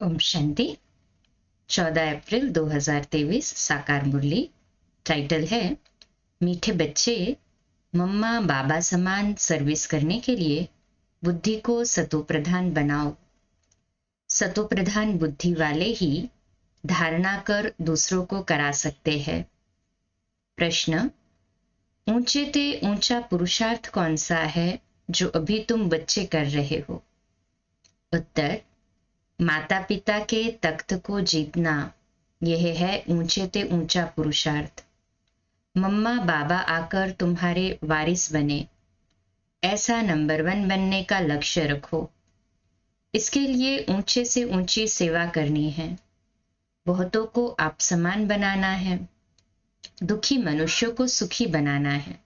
ओम शांति। 14 अप्रैल 2023 साकार मुरली। टाइटल है मीठे बच्चे, मम्मा बाबा समान सर्विस करने के लिए बुद्धि को सतोप्रधान बनाओ। सतोप्रधान बुद्धि वाले ही धारणा कर दूसरों को करा सकते हैं। प्रश्न: ऊंचे ते ऊंचा पुरुषार्थ कौन सा है जो अभी तुम बच्चे कर रहे हो? उत्तर: माता पिता के तख्त को जीतना, यह है ऊंचे ते ऊंचा पुरुषार्थ। मम्मा बाबा आकर तुम्हारे वारिस बने, ऐसा नंबर 1 बनने का लक्ष्य रखो। इसके लिए ऊंचे से ऊंची सेवा करनी है, बहुतों को आप समान बनाना है, दुखी मनुष्यों को सुखी बनाना है,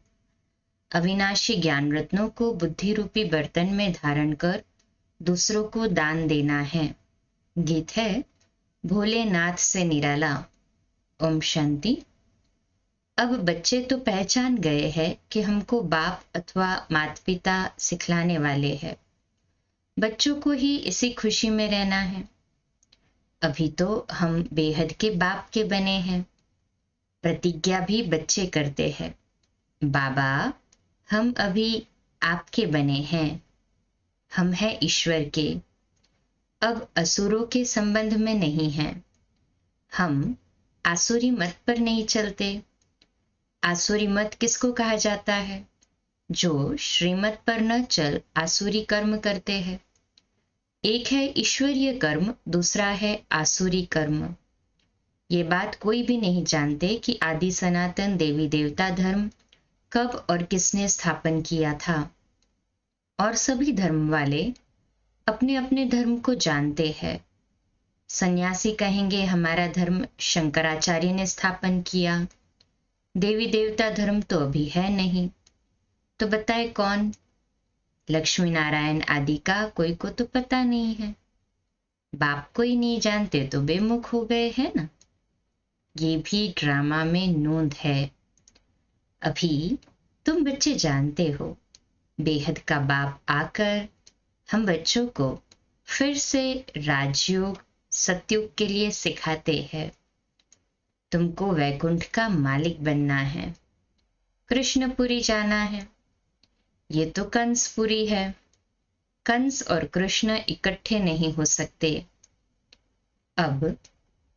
अविनाशी ज्ञान रत्नों को बुद्धि रूपी बर्तन में धारण कर दूसरों को दान देना है। गीत है भोलेनाथ से निराला। ओम शांति। अब बच्चे तो पहचान गए हैं कि हमको बाप अथवा माता पिता सिखलाने वाले हैं। बच्चों को ही इसी खुशी में रहना है। अभी तो हम बेहद के बाप के बने हैं। प्रतिज्ञा भी बच्चे करते हैं, बाबा हम अभी आपके बने हैं, हम हैं ईश्वर के, अब असुरों के संबंध में नहीं हैं। हम आसुरी मत पर नहीं चलते। आसुरी मत किसको कहा जाता है? जो श्रीमत पर न चल आसुरी कर्म करते हैं। एक है ईश्वरीय कर्म, दूसरा है आसुरी कर्म। ये बात कोई भी नहीं जानते कि आदि सनातन देवी देवता धर्म कब और किसने स्थापन किया था। और सभी धर्म वाले अपने अपने धर्म को जानते हैं। सन्यासी कहेंगे हमारा धर्म शंकराचार्य ने स्थापन किया। देवी देवता धर्म तो अभी है नहीं, तो बताए कौन? लक्ष्मी नारायण आदि का कोई को तो पता नहीं है। बाप को ही नहीं जानते तो बेमुख हो गए हैं ना। ये भी ड्रामा में नोंद है। अभी तुम बच्चे जानते हो, बेहद का बाप आकर हम बच्चों को फिर से राजयोग सतयुग के लिए सिखाते हैं। तुमको वैकुंठ का मालिक बनना है, कृष्णपुरी जाना है। ये तो कंसपुरी है। कंस और कृष्ण इकट्ठे नहीं हो सकते। अब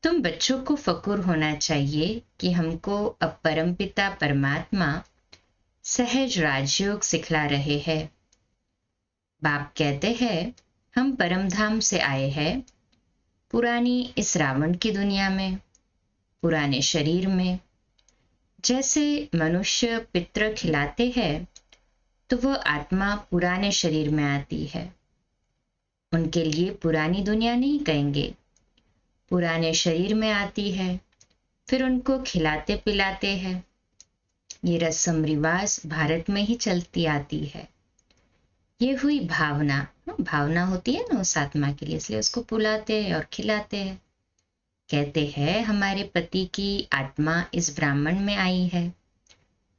तुम बच्चों को फकुर होना चाहिए कि हमको अब परमपिता परमात्मा सहज राजयोग सिखला रहे हैं। बाप कहते हैं हम परमधाम से आए हैं, पुरानी इस रावण की दुनिया में, पुराने शरीर में। जैसे मनुष्य पितृ खिलाते हैं तो वह आत्मा पुराने शरीर में आती है। उनके लिए पुरानी दुनिया नहीं कहेंगे, पुराने शरीर में आती है, फिर उनको खिलाते पिलाते हैं। ये रस्म रिवाज भारत में ही चलती आती है। ये हुई भावना। भावना होती है ना उस आत्मा के लिए, इसलिए उसको पुलाते हैं और खिलाते हैं। कहते हैं हमारे पति की आत्मा इस ब्राह्मण में आई है।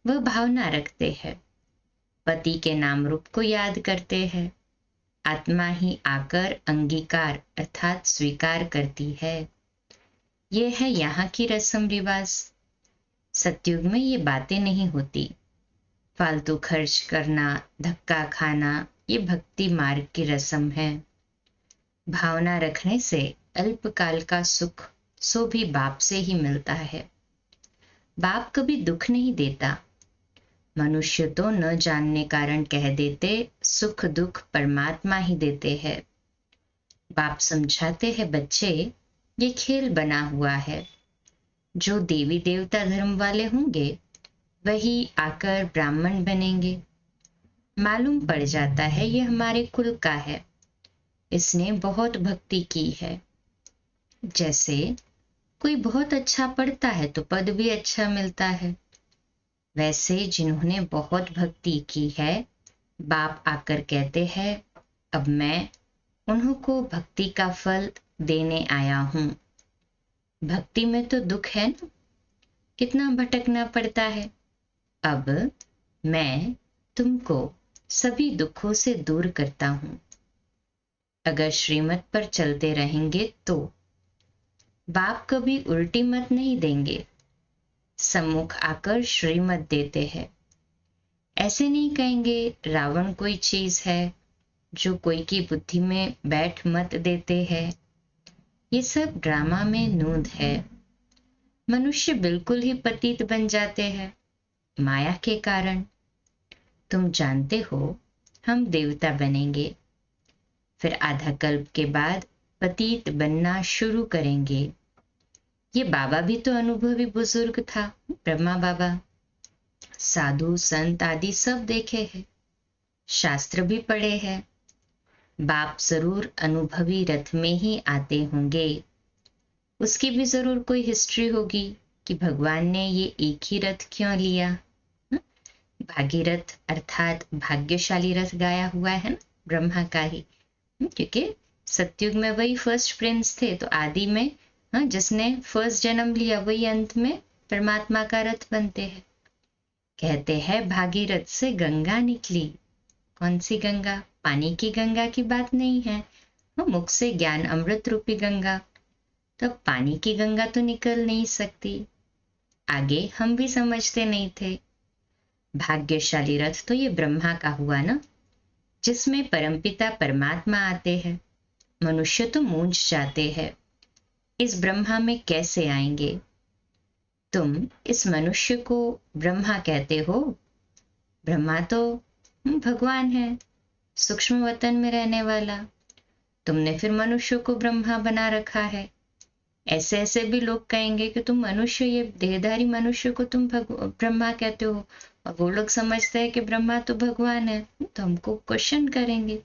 वह भावना रखते हैं, पति के नाम रूप को याद करते हैं। आत्मा ही आकर अंगीकार अर्थात स्वीकार करती है। यह है यहाँ की रस्म रिवाज। सतयुग में ये बातें नहीं होती। फालतू खर्च करना, धक्का खाना, ये भक्ति मार्ग की रस्म है। भावना रखने से अल्पकाल का सुख सो भी बाप से ही मिलता है। बाप कभी दुख नहीं देता। मनुष्य तो न जानने कारण कह देते सुख दुख परमात्मा ही देते हैं। बाप समझाते हैं बच्चे ये खेल बना हुआ है। जो देवी देवता धर्म वाले होंगे वही आकर ब्राह्मण बनेंगे। मालूम पड़ जाता है ये हमारे कुल का है, इसने बहुत भक्ति की है। जैसे कोई बहुत अच्छा पढ़ता है तो पद भी अच्छा मिलता है, वैसे जिन्होंने बहुत भक्ति की है बाप आकर कहते हैं अब मैं उन्हों को भक्ति का फल देने आया हूं। भक्ति में तो दुख है ना, कितना भटकना पड़ता है। अब मैं तुमको सभी दुखों से दूर करता हूं। अगर श्रीमत पर चलते रहेंगे तो बाप कभी उल्टी मत नहीं देंगे, सम्मुख आकर श्रीमत देते हैं। ऐसे नहीं कहेंगे रावण कोई चीज है जो कोई की बुद्धि में बैठ मत देते हैं। ये सब ड्रामा में नूंद है। मनुष्य बिल्कुल ही पतित बन जाते हैं माया के कारण। तुम जानते हो हम देवता बनेंगे, फिर आधा कल्प के बाद पतित बनना शुरू करेंगे। ये बाबा भी तो अनुभवी बुजुर्ग था, ब्रह्मा बाबा। साधु संत आदि सब देखे हैं, शास्त्र भी पढ़े हैं। बाप जरूर अनुभवी रथ में ही आते होंगे। उसकी भी जरूर कोई हिस्ट्री होगी कि भगवान ने ये एक ही रथ क्यों लिया। भागीरथ अर्थात भाग्यशाली रथ गाया हुआ है ना, ब्रह्मा का ही। क्योंकि सतयुग में वही फर्स्ट प्रिंस थे, तो आदि में जिसने फर्स्ट जन्म लिया वही अंत में परमात्मा का रथ बनते हैं। कहते हैं भागीरथ से गंगा निकली। कौन सी गंगा? पानी की गंगा की बात नहीं है, मुख से ज्ञान अमृत रूपी गंगा। तो पानी की गंगा तो निकल नहीं सकती। आगे हम भी समझते नहीं थे। भाग्यशाली रथ तो ये ब्रह्मा का हुआ ना, जिसमें परमपिता परमात्मा आते हैं। मनुष्य तो मूंझ जाते हैं, इस ब्रह्मा में कैसे आएंगे। तुम इस मनुष्य को ब्रह्मा कहते हो। ब्रह्मा तो भगवान है, सूक्ष्म वतन में रहने वाला। तुमने फिर मनुष्य को ब्रह्मा बना रखा है। ऐसे ऐसे भी लोग कहेंगे कि तुम मनुष्य, ये देहधारी मनुष्य को तुम ब्रह्मा कहते हो, और वो लोग समझते हैं कि ब्रह्मा तो भगवान है, तो हमको क्वेश्चन करेंगे।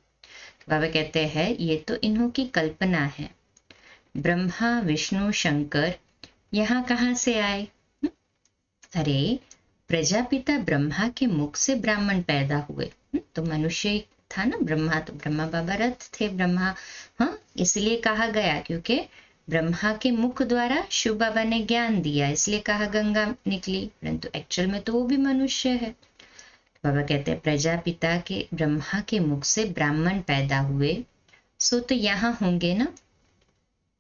बाबा कहते हैं ये तो इन्हों की कल्पना है। ब्रह्मा विष्णु शंकर यहाँ कहाँ से आए? अरे प्रजापिता ब्रह्मा के मुख से ब्राह्मण पैदा हुए। तो मनुष्य था ना ब्रह्मा, तो ब्रह्मा बाबा रथ थे ब्रह्मा। इसलिए कहा गया क्योंकि ब्रह्मा के मुख द्वारा शिव बाबा ने ज्ञान दिया, इसलिए कहा गंगा निकली, परंतु एक्चुअल में तो वो भी मनुष्य है। बाबा कहते हैं प्रजापिता के ब्रह्मा के मुख से ब्राह्मण पैदा हुए, सो तो यहाँ होंगे ना।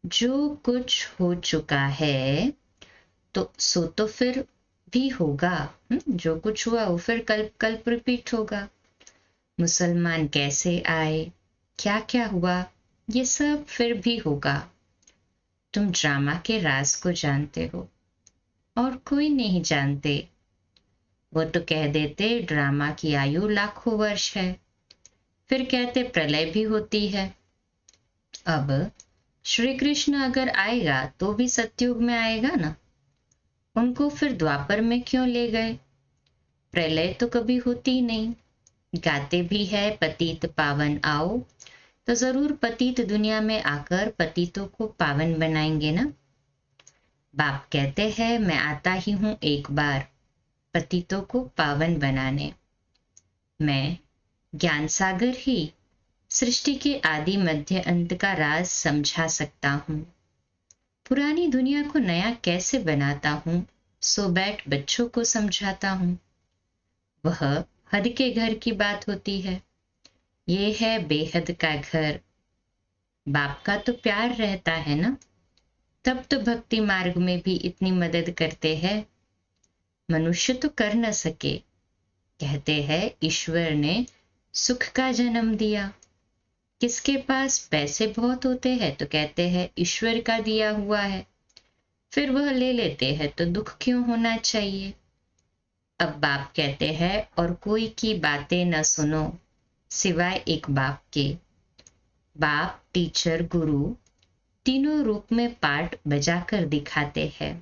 जो कुछ हो चुका है तो सो तो फिर भी होगा। जो कुछ हुआ वो फिर कल्प कल्प रिपीट होगा। मुसलमान कैसे आए, क्या क्या हुआ, ये सब फिर भी होगा। तुम ड्रामा के राज को जानते हो और कोई नहीं जानते। वो तो कह देते ड्रामा की आयु लाखों वर्ष है, फिर कहते प्रलय भी होती है। अब श्री कृष्ण अगर आएगा तो भी सतयुग में आएगा ना, उनको फिर द्वापर में क्यों ले गए? प्रलय तो कभी होती नहीं। गाते भी है पतित पावन आओ, तो जरूर पतित दुनिया में आकर पतितों को पावन बनाएंगे ना। बाप कहते हैं मैं आता ही हूं एक बार पतितों को पावन बनाने। मैं ज्ञान सागर ही सृष्टि के आदि मध्य अंत का राज समझा सकता हूँ। पुरानी दुनिया को नया कैसे बनाता हूँ, सो बैठ बच्चों को समझाता हूँ। वह हद के घर की बात होती है, ये है बेहद का घर। बाप का तो प्यार रहता है ना, तब तो भक्ति मार्ग में भी इतनी मदद करते हैं। मनुष्य तो कर न सके। कहते हैं ईश्वर ने सुख का जन्म दिया। किसके पास पैसे बहुत होते हैं तो कहते हैं ईश्वर का दिया हुआ है, फिर वह ले लेते हैं तो दुख क्यों होना चाहिए। अब बाप कहते हैं और कोई की बातें न सुनो सिवाय एक बाप के। बाप टीचर गुरु तीनों रूप में पाठ बजाकर दिखाते हैं।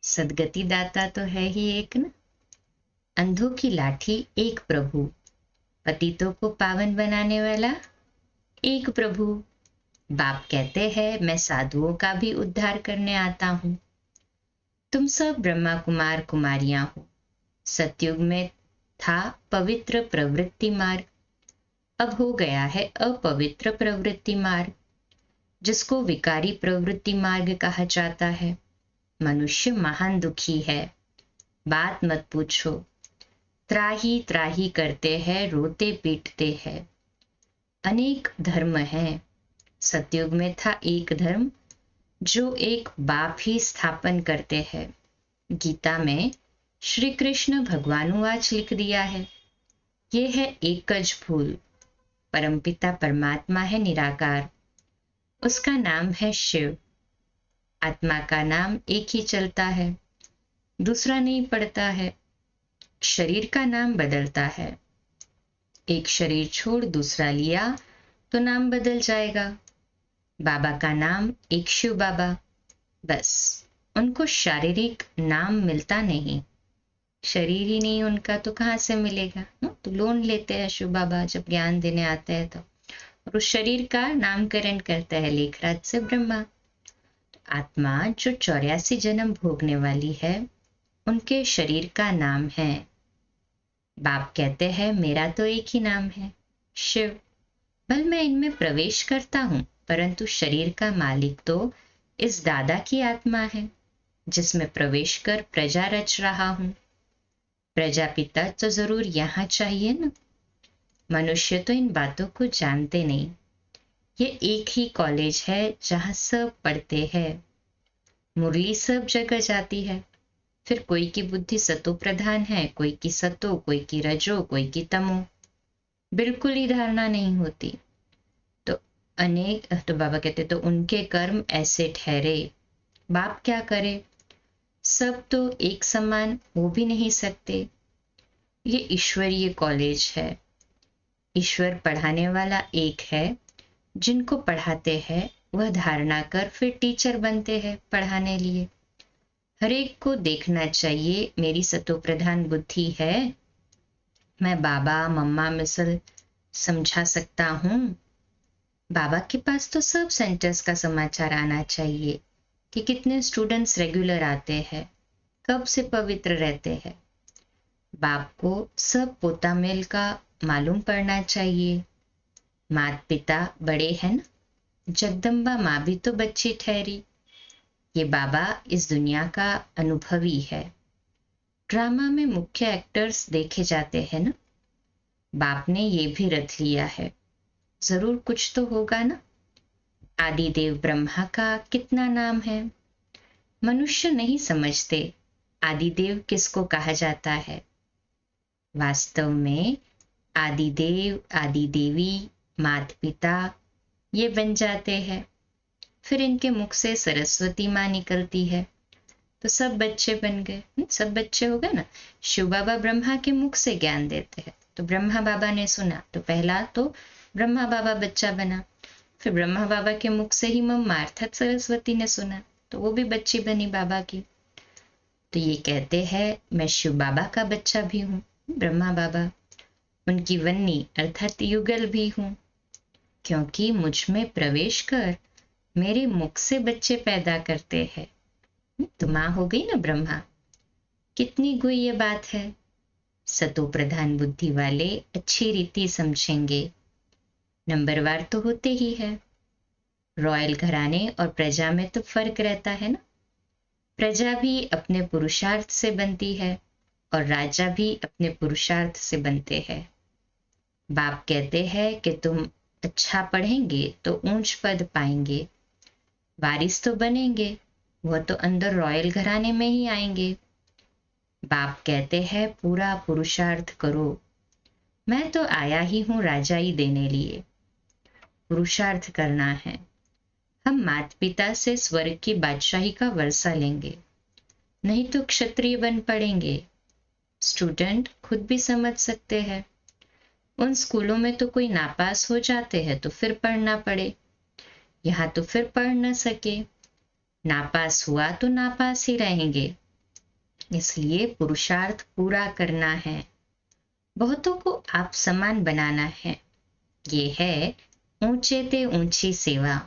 सदगति दाता तो है ही एक ना। अंधों की लाठी एक प्रभु, पतितों को पावन बनाने वाला एक प्रभु। बाप कहते हैं मैं साधुओं का भी उद्धार करने आता हूँ। तुम सब ब्रह्मा कुमार कुमारियां हो। सतयुग में था पवित्र प्रवृत्ति मार्ग, अब हो गया है अपवित्र प्रवृत्ति मार्ग, जिसको विकारी प्रवृत्ति मार्ग कहा जाता है। मनुष्य महान दुखी है, बात मत पूछो। त्राही त्राही करते हैं, रोते पीटते हैं। अनेक धर्म हैं। सतयुग में था एक धर्म जो एक बाप ही स्थापन करते हैं। गीता में श्री कृष्ण भगवानुवाच लिख दिया है, ये है एकज भूल। परमपिता परमात्मा है निराकार, उसका नाम है शिव। आत्मा का नाम एक ही चलता है, दूसरा नहीं पड़ता है। शरीर का नाम बदलता है, एक शरीर छोड़ दूसरा लिया तो नाम बदल जाएगा। बाबा का नाम एक शिव बाबा, बस उनको शारीरिक नाम मिलता नहीं। शरीर ही नहीं उनका तो कहाँ से मिलेगा? तो लोन लेते हैं शिव बाबा जब ज्ञान देने आते हैं तो, और उस शरीर का नामकरण करता है लेखराज से ब्रह्मा। आत्मा जो 84 जन्म भोगने वाली है, उनके शरीर का नाम है। बाप कहते हैं मेरा तो एक ही नाम है, शिव। भल मैं इनमें प्रवेश करता हूं, परंतु शरीर का मालिक तो इस दादा की आत्मा है जिसमें प्रवेश कर प्रजा रच रहा हूं। प्रजापिता तो जरूर यहाँ चाहिए ना। मनुष्य तो इन बातों को जानते नहीं। ये एक ही कॉलेज है जहां सब पढ़ते हैं। मुरली सब जगह जाती है। फिर कोई की बुद्धि सतो प्रधान है, कोई की सतो, कोई की रजो, कोई की तमो। बिल्कुल ही धारणा नहीं होती। तो बाबा कहते तो उनके कर्म ऐसे ठहरे। बाप क्या करे? सब तो एक समान हो भी नहीं सकते। ये ईश्वरीय कॉलेज है। ईश्वर पढ़ाने वाला एक है। जिनको पढ़ाते हैं वह धारणा कर फिर टीचर बनते हैं पढ़ाने लिए। हर एक को देखना चाहिए मेरी सतो प्रधान बुद्धि है, मैं बाबा मम्मा मिसल समझा सकता हूँ। बाबा के पास तो सब सेंटर्स का समाचार आना चाहिए कि कितने स्टूडेंट्स रेगुलर आते हैं, कब से पवित्र रहते हैं। बाप को सब पोता मेल का मालूम पड़ना चाहिए। माता पिता बड़े हैं ना, जगदम्बा माँ भी तो बच्ची ठहरी। ये बाबा इस दुनिया का अनुभवी है। ड्रामा में मुख्य एक्टर्स देखे जाते हैं ना। बाप ने ये भी रख लिया है, जरूर कुछ तो होगा ना। आदिदेव ब्रह्मा का कितना नाम है। मनुष्य नहीं समझते आदिदेव किसको कहा जाता है। वास्तव में आदिदेव आदिदेवी माता पिता ये बन जाते हैं। फिर इनके मुख से सरस्वती माँ निकलती है तो सब बच्चे बन गए। सब बच्चे हो गए ना। शिव बाबा ब्रह्मा के मुख से ज्ञान देते हैं तो ब्रह्मा बाबा ने सुना तो पहला तो ब्रह्मा बाबा बच्चा बना। फिर ब्रह्मा बाबा के मुख से ही मम्मा अर्थात सरस्वती ने सुना तो वो भी बच्ची बनी बाबा की। तो ये कहते हैं मैं शिव बाबा का बच्चा भी हूँ, ब्रह्मा बाबा उनकी वन्नी अर्थात युगल भी हूँ, क्योंकि मुझ में प्रवेश कर मेरे मुख से बच्चे पैदा करते हैं। तो माँ हो गई ना ब्रह्मा। कितनी गुह्य बात है। सतो प्रधान बुद्धि वाले अच्छी रीति समझेंगे। नंबरवार तो होते ही है। रॉयल घराने और प्रजा में तो फर्क रहता है ना। प्रजा भी अपने पुरुषार्थ से बनती है और राजा भी अपने पुरुषार्थ से बनते हैं। बाप कहते हैं कि तुम अच्छा पढ़ेंगे तो ऊंच पद पाएंगे, वारिस तो बनेंगे, वह तो अंदर रॉयल घराने में ही आएंगे। बाप कहते हैं पूरा पुरुषार्थ करो। मैं तो आया ही हूं राजाई देने लिए। पुरुषार्थ करना है। हम माता पिता से स्वर्ग की बादशाही का वर्षा लेंगे, नहीं तो क्षत्रिय बन पड़ेंगे। स्टूडेंट खुद भी समझ सकते हैं। उन स्कूलों में तो कोई नापास हो जाते हैं तो फिर पढ़ना पड़े, यहाँ तो फिर पढ़ न सके। नापास हुआ तो नापास ही रहेंगे। इसलिए पुरुषार्थ पूरा करना है। बहुतों को आप समान बनाना है। ये है ऊंचे ते ऊंची सेवा।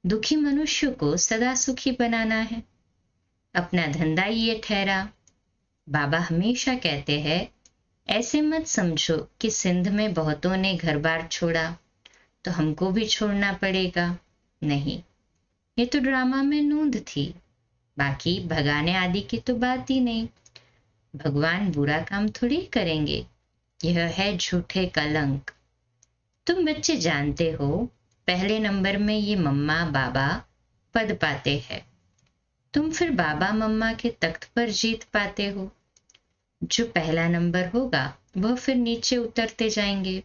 दुखी मनुष्य को सदा सुखी बनाना है। अपना धंधा ये ठहरा। बाबा हमेशा कहते हैं ऐसे मत समझो कि सिंध में बहुतों ने घर बार छोड़ा तो हमको भी छोड़ना पड़ेगा। नहीं, ये तो ड्रामा में नूंद थी, बाकी भगाने आदि की तो बात ही नहीं। भगवान बुरा काम थोड़ी करेंगे। यह है झूठे कलंक। तुम बच्चे जानते हो, पहले नंबर में ये मम्मा बाबा पद पाते हैं। तुम फिर बाबा मम्मा के तख्त पर जीत पाते हो। जो पहला नंबर होगा वह फिर नीचे उतरते जाएंगे।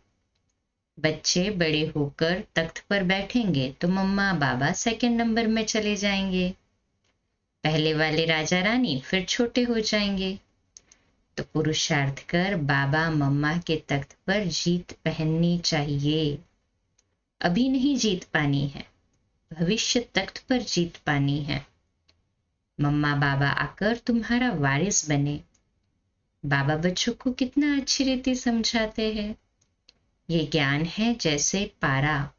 बच्चे बड़े होकर तख्त पर बैठेंगे तो मम्मा बाबा सेकंड नंबर में चले जाएंगे। पहले वाले राजा रानी फिर छोटे हो जाएंगे। तो पुरुषार्थ कर बाबा मम्मा के तख्त पर जीत पहननी चाहिए। अभी नहीं जीत पानी है, भविष्य तख्त पर जीत पानी है। मम्मा बाबा आकर तुम्हारा वारिस बने। बाबा बच्चों को कितना अच्छी रीति समझाते हैं। ये ज्ञान है जैसे पारा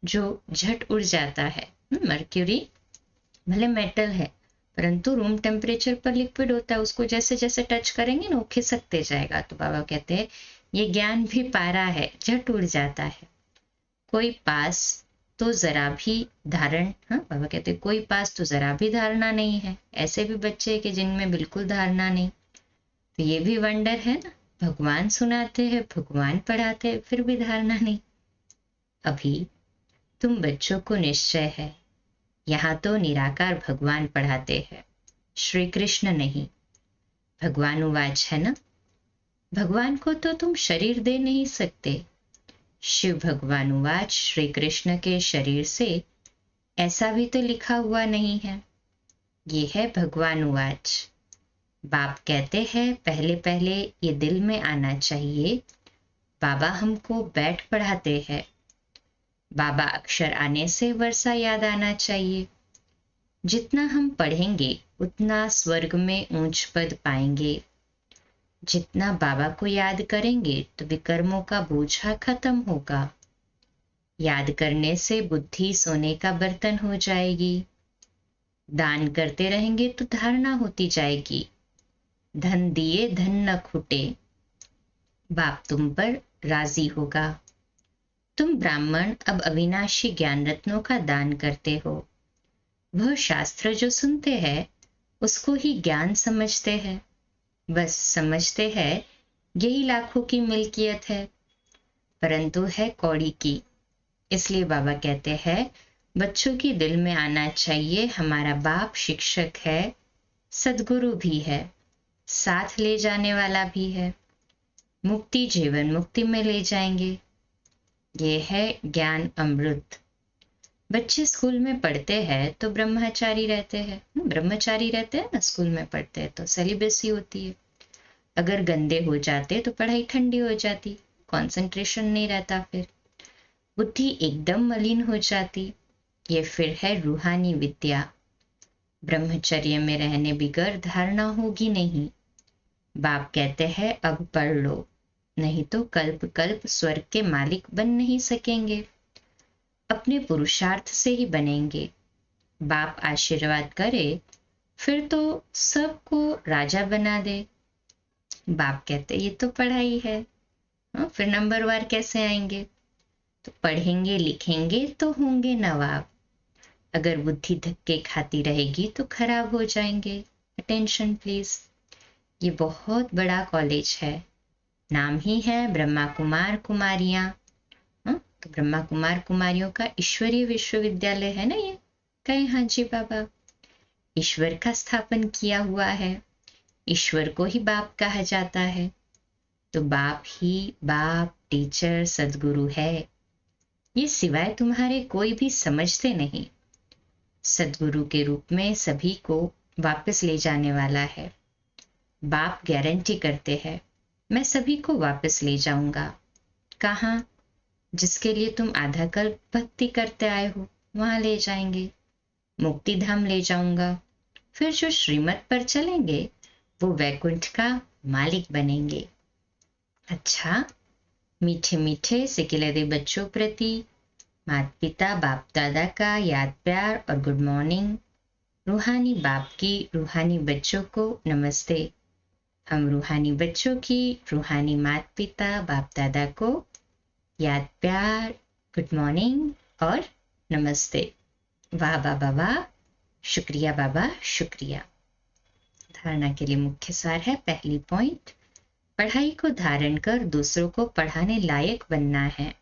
जो झट उड़ जाता है। मर्क्यूरी भले मेटल है परंतु रूम टेम्परेचर पर लिक्विड होता है, उसको जैसे जैसे टच करेंगे ना वो खिसकते जाएगा। तो बाबा कहते हैं ये ज्ञान भी पारा है, झट उड़ जाता है। कोई पास तो जरा भी धारण, बाबा कहते हैं कोई पास तो जरा भी धारणा नहीं है। ऐसे भी बच्चे कि जिनमें बिल्कुल धारणा नहीं। तो ये भी वंडर है ना, भगवान सुनाते हैं, भगवान पढ़ाते हैं, फिर भी धारणा नहीं। अभी तुम बच्चों को निश्चय है, यहाँ तो निराकार भगवान पढ़ाते हैं, श्री कृष्ण नहीं। भगवान उवाच है ना, भगवान को तो तुम शरीर दे नहीं सकते। शिव भगवान उवाच, श्री कृष्ण के शरीर से ऐसा भी तो लिखा हुआ नहीं है। ये है भगवान उवाच। बाप कहते हैं पहले पहले ये दिल में आना चाहिए, बाबा हमको बैठ पढ़ाते हैं। बाबा अक्षर आने से वर्षा याद आना चाहिए। जितना हम पढ़ेंगे उतना स्वर्ग में ऊंच पद पाएंगे। जितना बाबा को याद करेंगे तो विकर्मों का बोझा खत्म होगा। याद करने से बुद्धि सोने का बर्तन हो जाएगी। दान करते रहेंगे तो धारणा होती जाएगी। धन दिए धन न खुटे, बाप तुम पर राजी होगा। तुम ब्राह्मण अब अविनाशी ज्ञान रत्नों का दान करते हो। वह शास्त्र जो सुनते हैं उसको ही ज्ञान समझते हैं। बस समझते हैं यही लाखों की मिल्कियत है, परंतु है कौड़ी की। इसलिए बाबा कहते हैं बच्चों की दिल में आना चाहिए हमारा बाप शिक्षक है, सदगुरु भी है, साथ ले जाने वाला भी है। मुक्ति जीवन मुक्ति में ले जाएंगे। ये है ज्ञान अमृत। बच्चे स्कूल में पढ़ते हैं तो ब्रह्मचारी रहते हैं, ब्रह्मचारी रहते हैं ना, स्कूल में पढ़ते हैं तो सेलिबेसी होती है। अगर गंदे हो जाते तो पढ़ाई ठंडी हो जाती, कंसंट्रेशन नहीं रहता, फिर बुद्धि एकदम मलिन हो जाती। ये फिर है रूहानी विद्या। ब्रह्मचर्य में रहने बिगर धारणा होगी नहीं। बाप कहते हैं अब पढ़ लो, नहीं तो कल्प कल्प स्वर्ग के मालिक बन नहीं सकेंगे। अपने पुरुषार्थ से ही बनेंगे। बाप आशीर्वाद करे फिर तो सबको राजा बना दे। बाप कहते ये तो पढ़ाई है, फिर नंबरवार कैसे आएंगे। तो पढ़ेंगे लिखेंगे तो होंगे नवाब। अगर बुद्धि धक्के खाती रहेगी तो खराब हो जाएंगे। Attention please. ये बहुत बड़ा कॉलेज है, नाम ही है ब्रह्मा कुमार कुमारियां। तो ब्रह्मा कुमार कुमारियों का ईश्वरीय विश्वविद्यालय है ना ये। कहे हाँ जी बाबा, ईश्वर का स्थापन किया हुआ है। ईश्वर को ही बाप कहा जाता है। तो बाप ही बाप टीचर सदगुरु है। ये सिवाय तुम्हारे कोई भी समझते नहीं। सदगुरु के रूप में सभी को वापस ले जाने वाला है। बाप गारंटी करते हैं मैं सभी को वापस ले जाऊंगा। कहाँ? जिसके लिए तुम आधा कल्प भक्ति करते आए हो वहां ले जाएंगे। मुक्ति धाम ले जाऊंगा। फिर जो श्रीमत पर चलेंगे वो वैकुंठ का मालिक बनेंगे। अच्छा, मीठे मीठे सिकिलरे बच्चों प्रति माता पिता बाप दादा का याद प्यार और गुड मॉर्निंग। रूहानी बाप की रूहानी बच्चों को नमस्ते। हम रूहानी बच्चों की रूहानी माता पिता बाप दादा को याद प्यार, गुड मॉर्निंग और नमस्ते। वाह बाबा वाह, शुक्रिया बाबा शुक्रिया। धारणा के लिए मुख्य सार है, पहली पॉइंट, पढ़ाई को धारण कर दूसरों को पढ़ाने लायक बनना है।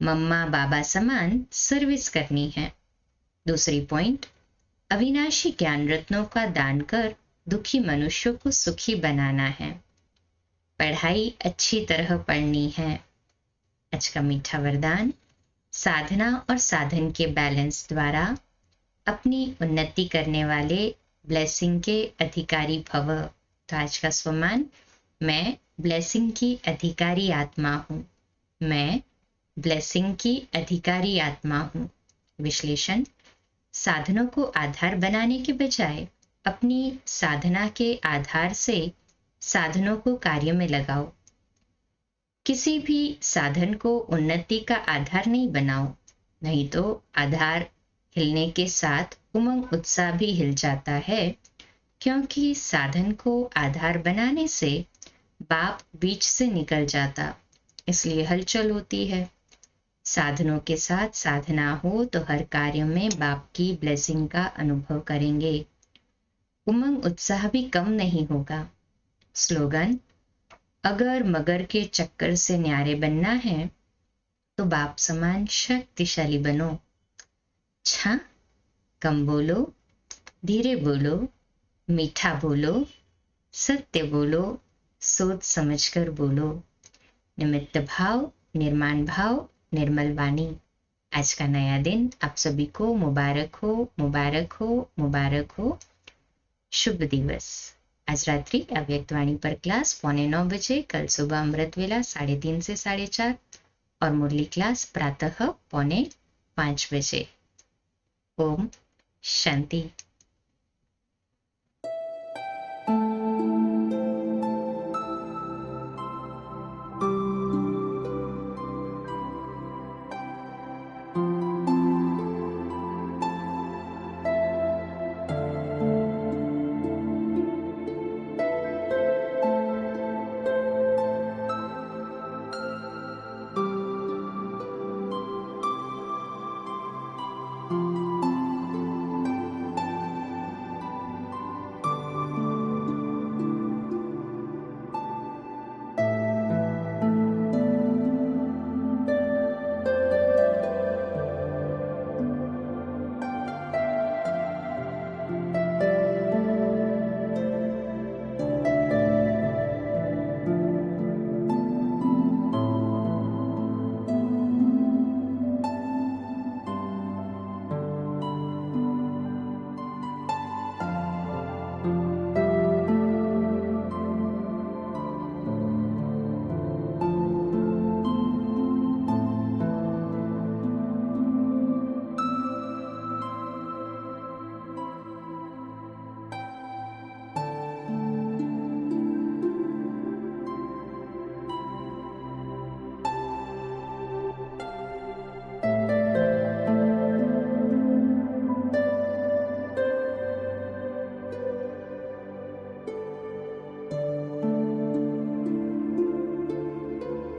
मम्मा बाबा समान सर्विस करनी है। दूसरी पॉइंट, अविनाशी ज्ञान रत्नों का दान कर दुखी मनुष्यों को सुखी बनाना है। पढ़ाई अच्छी तरह पढ़नी है। आज का मीठा वरदान, साधना और साधन के बैलेंस द्वारा अपनी उन्नति करने वाले ब्लेसिंग के अधिकारी भव। तो आज का स्वमान, मैं ब्लेसिंग की अधिकारी आत्मा हूँ। मैं ब्लेसिंग की अधिकारी आत्मा हूँ। विश्लेषण, साधनों को आधार बनाने के बजाय अपनी साधना के आधार से साधनों को कार्य में लगाओ। किसी भी साधन को उन्नति का आधार नहीं बनाओ, नहीं तो आधार हिलने के साथ उमंग उत्साह भी हिल जाता है, क्योंकि साधन को आधार बनाने से बाप बीच से निकल जाता, इसलिए हलचल होती है। साधनों के साथ साधना हो तो हर कार्य में बाप की ब्लेसिंग का अनुभव करेंगे। उमंग उत्साह भी कम नहीं होगा। स्लोगन, अगर मगर के चक्कर से न्यारे बनना है तो बाप समान शक्तिशाली बनो। अच्छा, कम बोलो, धीरे बोलो, मीठा बोलो, सत्य बोलो, सोच समझकर बोलो। निमित्त भाव, निर्माण भाव, निर्मल वाणी। आज का नया दिन आप सभी को मुबारक हो, मुबारक हो, मुबारक हो। शुभ दिवस। आज रात्रि अव्यक्तवाणी पर क्लास 8:45 बजे, कल सुबह अमृत वेला 3:30 से 4:30 और मुरली क्लास प्रातः 4:45 बजे। ओम शांति।